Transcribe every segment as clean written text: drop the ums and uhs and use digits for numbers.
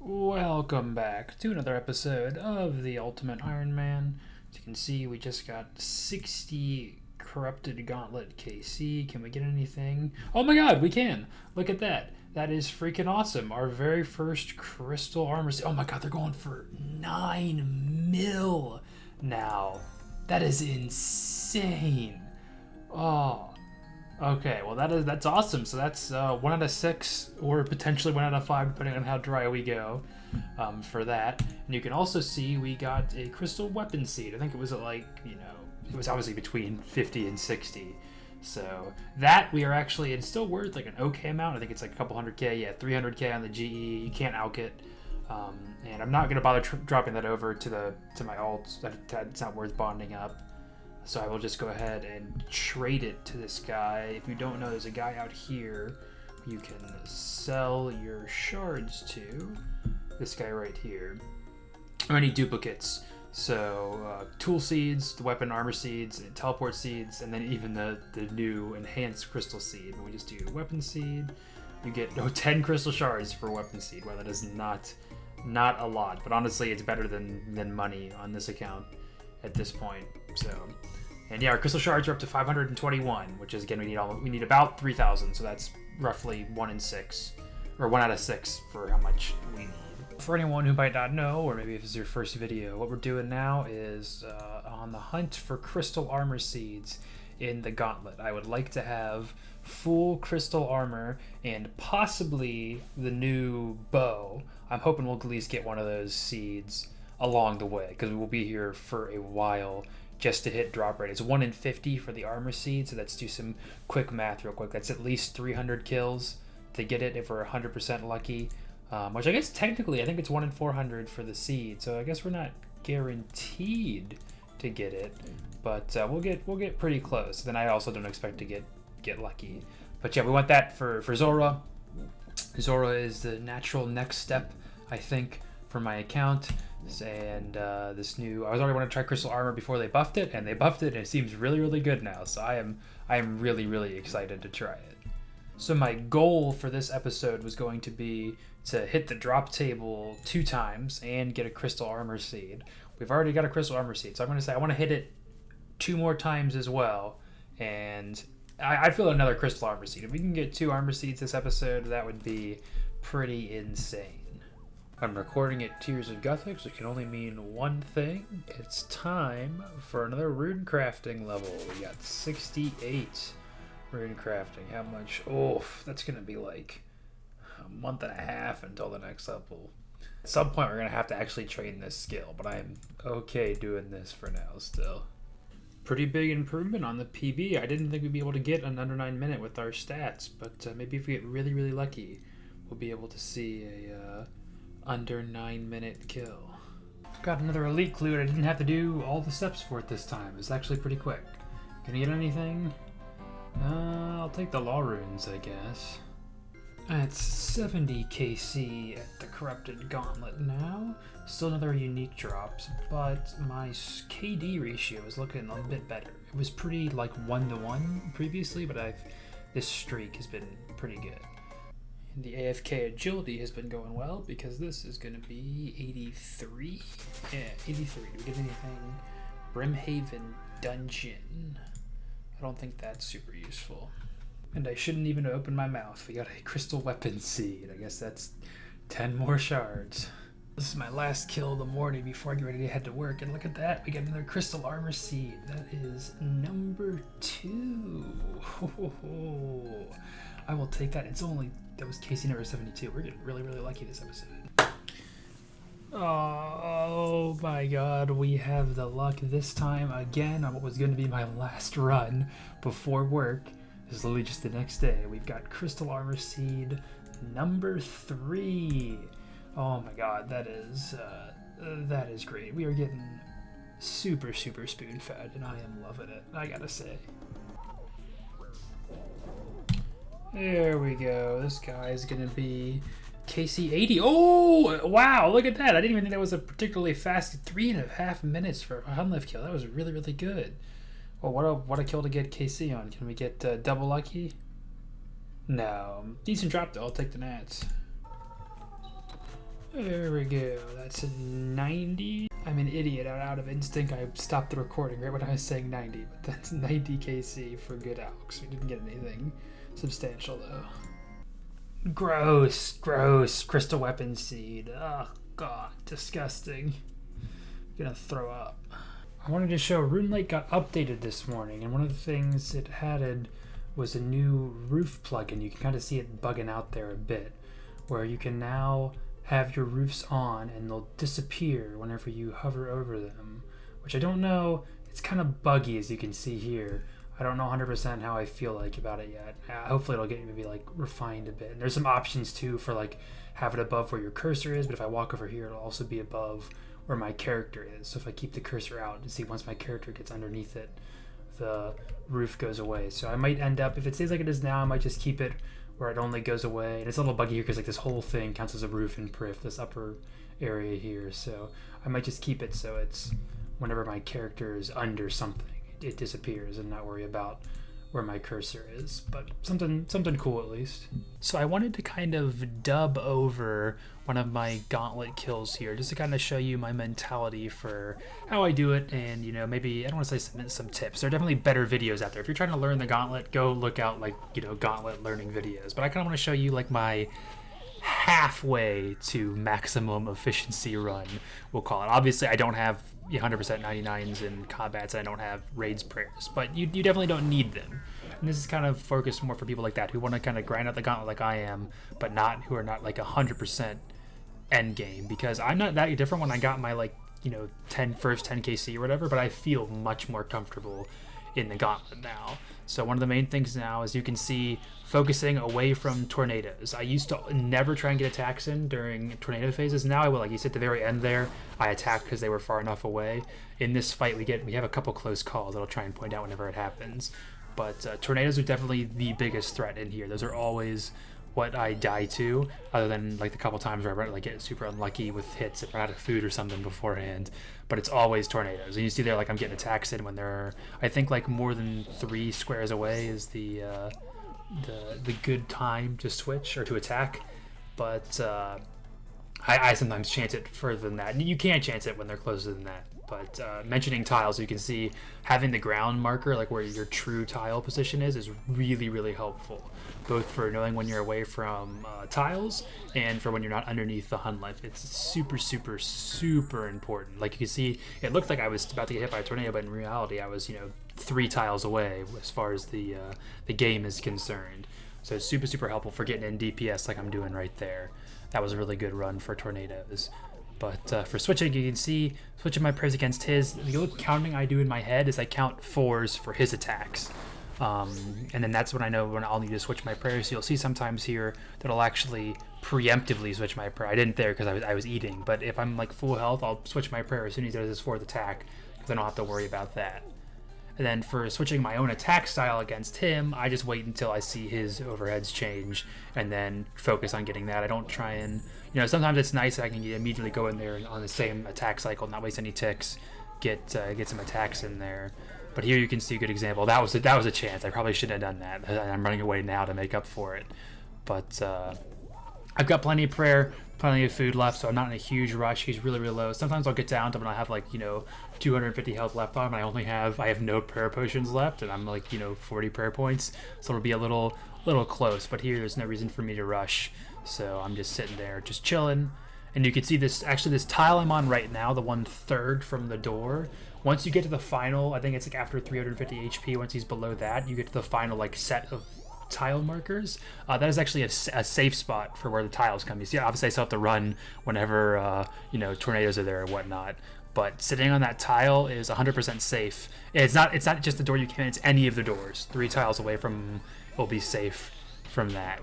Welcome back to another episode of the Ultimate Iron Man. As you can see, we just got 60 corrupted Gauntlet KC. Can we get anything? Oh my god, we can! Look at that. That is freaking awesome. Our very first crystal armor. Oh my god, they're going for 9 mil now. That is insane. Oh. Okay, well that's awesome. So that's 1 out of 6, or potentially 1 out of 5, depending on how dry we go, for that. And you can also see we got a crystal weapon seed. I think it was at like, it was obviously between 50 and 60. So that we are actually, it's still worth like an okay amount. I think it's like a couple 100k, yeah, 300k on the GE. You can't alch it. And I'm not gonna bother dropping that over to my alts. That's not worth bonding up. So I will just go ahead and trade it to this guy. If you don't know, there's a guy out here you can sell your shards to. This guy right here. Or any duplicates. So tool seeds, the weapon armor seeds, and teleport seeds, and then even the new enhanced crystal seed. When we just do weapon seed, you get 10 crystal shards for weapon seed. Well, that is not a lot, but honestly, it's better than money on this account at this point. So, and yeah, our crystal shards are up to 521, which is, again, we need about 3,000. So that's roughly 1 in 6, or 1 out of 6 for how much we need. For anyone who might not know, or maybe if it's your first video, what we're doing now is on the hunt for crystal armor seeds in the Gauntlet. I would like to have full crystal armor and possibly the new bow. I'm hoping we'll at least get one of those seeds along the way, because we will be here for a while just to hit drop rate. It's 1 in 50 for the armor seed, so let's do some quick math real quick. That's at least 300 kills to get it if we're 100% lucky. Which I guess technically, I think it's 1 in 400 for the seed, so I guess we're not guaranteed to get it, but we'll get pretty close. Then I also don't expect to get lucky. But yeah, we want that for Zora. Zora is the natural next step, I think, for my account. And this new, I was already want to try crystal armor before they buffed it, and they buffed it, and it seems really good now. So I am really excited to try it. So my goal for this episode was going to be to hit the drop table 2 times and get a crystal armor seed. We've already got a crystal armor seed, so I'm going to say I want to hit it 2 more times as well, and I'd feel another crystal armor seed. If we can get 2 armor seeds this episode, that would be pretty insane. I'm recording at Tears of Gothic, so it can only mean one thing. It's time for another rune crafting level. We got 68 rune crafting. How much? Oh, that's going to be like a month and a half until the next level. At some point, we're going to have to actually train this skill, but I'm okay doing this for now still. Pretty big improvement on the PB. I didn't think we'd be able to get an under 9 minute with our stats, but maybe if we get really lucky, we'll be able to see a under 9 minute kill. Got another elite clue, and I didn't have to do all the steps for it this time. It's actually pretty quick. Can I get anything? I'll take the law runes, I guess. It's 70 KC at the corrupted gauntlet now. Still another unique drops, but my KD ratio is looking a bit better. It was pretty like 1-to-1 previously, but this streak has been pretty good. And the AFK agility has been going well, because this is going to be 83. Yeah, 83. Do we get anything? Brimhaven Dungeon. I don't think that's super useful. And I shouldn't even open my mouth. We got a crystal weapon seed. I guess that's 10 more shards. This is my last kill of the morning before I get ready to head to work. And look at that. We got another crystal armor seed. That is number 2. I will take that. That was KC number 72. We're getting really lucky this episode. Oh my god, we have the luck this time again on what was going to be my last run before work. This is literally just the next day. We've got crystal armor seed number 3. Oh my god, that is great. We are getting super spoon fed, and I am loving it, I gotta say. There we go. This guy is gonna be KC 80. Oh, wow, look at that. I didn't even think that was a particularly fast 3.5 minutes for a Hunlift kill. That was really good. Well, what a kill to get KC on. Can we get double lucky? No. Decent drop, though. I'll take the nats. There we go. That's a 90. I'm an idiot. Out of instinct, I stopped the recording right when I was saying 90. But that's 90 KC for good Alex. We didn't get anything substantial, though. Gross. Crystal weapon seed. Oh, God. Disgusting. I'm gonna throw up. I wanted to show RuneLite got updated this morning, and one of the things it added was a new roof plugin. You can kind of see it bugging out there a bit, where you can now have your roofs on and they'll disappear whenever you hover over them, which I don't know. It's kind of buggy, as you can see here. I don't know 100% how I feel like about it yet. Hopefully it'll get maybe like refined a bit. And there's some options too for like have it above where your cursor is, but if I walk over here, it'll also be above where my character is. So if I keep the cursor out, you see once my character gets underneath it, the roof goes away. So I might end up, if it stays like it is now, I might just keep it where it only goes away. And it's a little buggy here because like this whole thing counts as a roof in Prif, this upper area here. So I might just keep it so it's whenever my character is under something, it disappears and not worry about where my cursor is, but something cool at least. So I wanted to kind of dub over one of my Gauntlet kills here, just to kind of show you my mentality for how I do it, and you know, maybe I don't want to say some tips. There are definitely better videos out there. If you're trying to learn the Gauntlet, go look out like, you know, Gauntlet learning videos. But I kind of want to show you like my halfway to maximum efficiency run, we'll call it. Obviously, I don't have 100% 99s in combats, and I don't have raids prayers, but you definitely don't need them. And this is kind of focused more for people like that who want to kind of grind out the Gauntlet like I am, but who are not like 100% end game, because I'm not that different when I got my like, you know, first 10 KC or whatever, but I feel much more comfortable in the Gauntlet now. So one of the main things now is you can see focusing away from tornadoes. I used to never try and get attacks in during tornado phases. Now I will. Like you said at the very end there, I attack because they were far enough away. In this fight we have a couple close calls that I'll try and point out whenever it happens. But tornadoes are definitely the biggest threat in here. Those are always what I die to, other than like the couple times where I like get super unlucky with hits and run out of food or something beforehand. But it's always tornadoes. And you see there, like I'm getting attacks in when they're, I think like more than 3 squares away is the good time to switch or to attack. But I sometimes chance it further than that. And you can chance it when they're closer than that. But mentioning tiles, you can see having the ground marker, like where your true tile position is really, really helpful. Both for knowing when you're away from tiles and for when you're not underneath the Hun life. It's super, super, super important. Like you can see, it looked like I was about to get hit by a tornado, but in reality, I was, 3 tiles away as far as the game is concerned. So it's super, super helpful for getting in DPS like I'm doing right there. That was a really good run for tornadoes. But for switching, you can see switching my prayers against his. The only counting I do in my head is I count 4s for his attacks. And then that's when I know when I'll need to switch my prayers. So you'll see sometimes here that I'll actually preemptively switch my prayer. I didn't there because I was eating. But if I'm like full health, I'll switch my prayer as soon as he does his 4th attack, because I don't have to worry about that. And then for switching my own attack style against him, I just wait until I see his overheads change and then focus on getting that. I don't try and, sometimes it's nice that I can immediately go in there on the same attack cycle, not waste any ticks, get some attacks in there. But here you can see a good example. That was a chance. I probably shouldn't have done that. I'm running away now to make up for it. But I've got plenty of prayer, plenty of food left, so I'm not in a huge rush. He's really, really low. Sometimes I'll get down to when I have 250 health left on him, and I have no prayer potions left, and I'm 40 prayer points, so it'll be a little close. But here there's no reason for me to rush, so I'm just sitting there just chilling. And you can see this tile I'm on right now, the 1/3 from the door. Once you get to the final, I think it's after 350 HP, once he's below that, you get to the final set of tile markers. That is actually a safe spot for where the tiles come. You see, obviously I still have to run whenever tornadoes are there or whatnot, but sitting on that tile is 100% safe. It's not just the door you can, it's any of the doors. 3 tiles away from will be safe from that.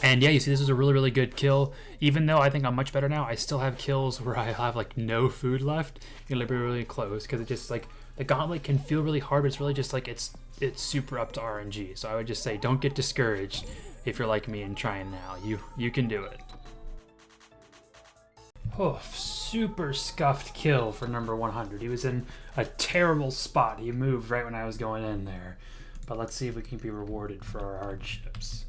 And yeah, you see this is a really, really good kill. Even though I think I'm much better now, I still have kills where I have no food left. It'll be really close because it just the Gauntlet can feel really hard, but it's really just it's super up to RNG. So I would just say don't get discouraged if you're like me and trying now. You can do it. Oh, super scuffed kill for number 100. He was in a terrible spot. He moved right when I was going in there. But let's see if we can be rewarded for our hardships.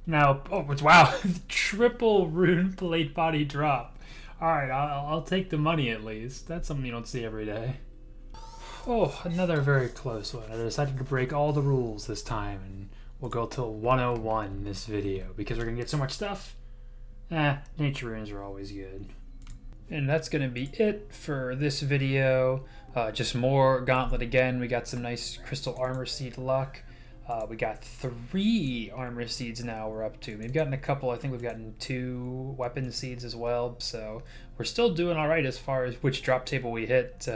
Now, oh, it's wow, triple rune plate body drop. All right, I'll take the money at least. That's something you don't see every day. Oh, another very close one. I decided to break all the rules this time, and we'll go till 101 in this video because we're gonna get so much stuff. Nature runes are always good. And that's gonna be it for this video. Just more Gauntlet again. We got some nice crystal armor seed luck. We got 3 armor seeds now we're up to. We've gotten a couple. I think we've gotten 2 weapon seeds as well. So we're still doing all right as far as which drop table we hit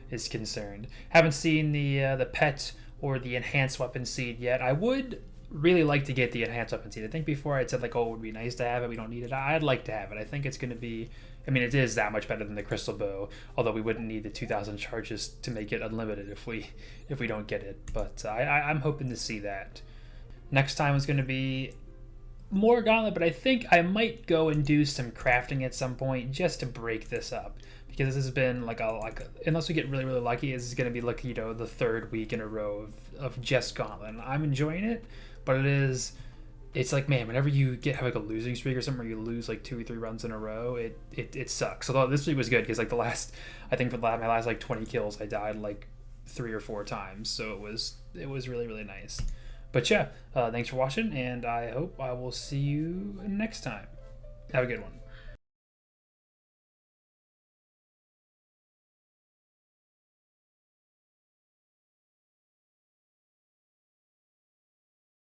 is concerned. Haven't seen the pet or the enhanced weapon seed yet. I would really like to get the enhanced weapon seed. I think before I'd said like, oh, it would be nice to have it. We don't need it. I'd like to have it. I think it's going to be, I mean, it is that much better than the crystal bow, although we wouldn't need the 2,000 charges to make it unlimited if we don't get it. But I'm hoping to see that. Next time is going to be more Gauntlet, but I think I might go and do some crafting at some point just to break this up. Because this has been like unless we get really, really lucky, this is going to be like, you know, the 3rd week in a row of just Gauntlet. And I'm enjoying it, but it's like, man, whenever you have like a losing streak or something where you lose like 2 or 3 runs in a row, it sucks. Although this week was good because like I think for my last like 20 kills, I died like 3 or 4 times. So it was really, really nice. But yeah, thanks for watching, and I hope I will see you next time. Have a good one.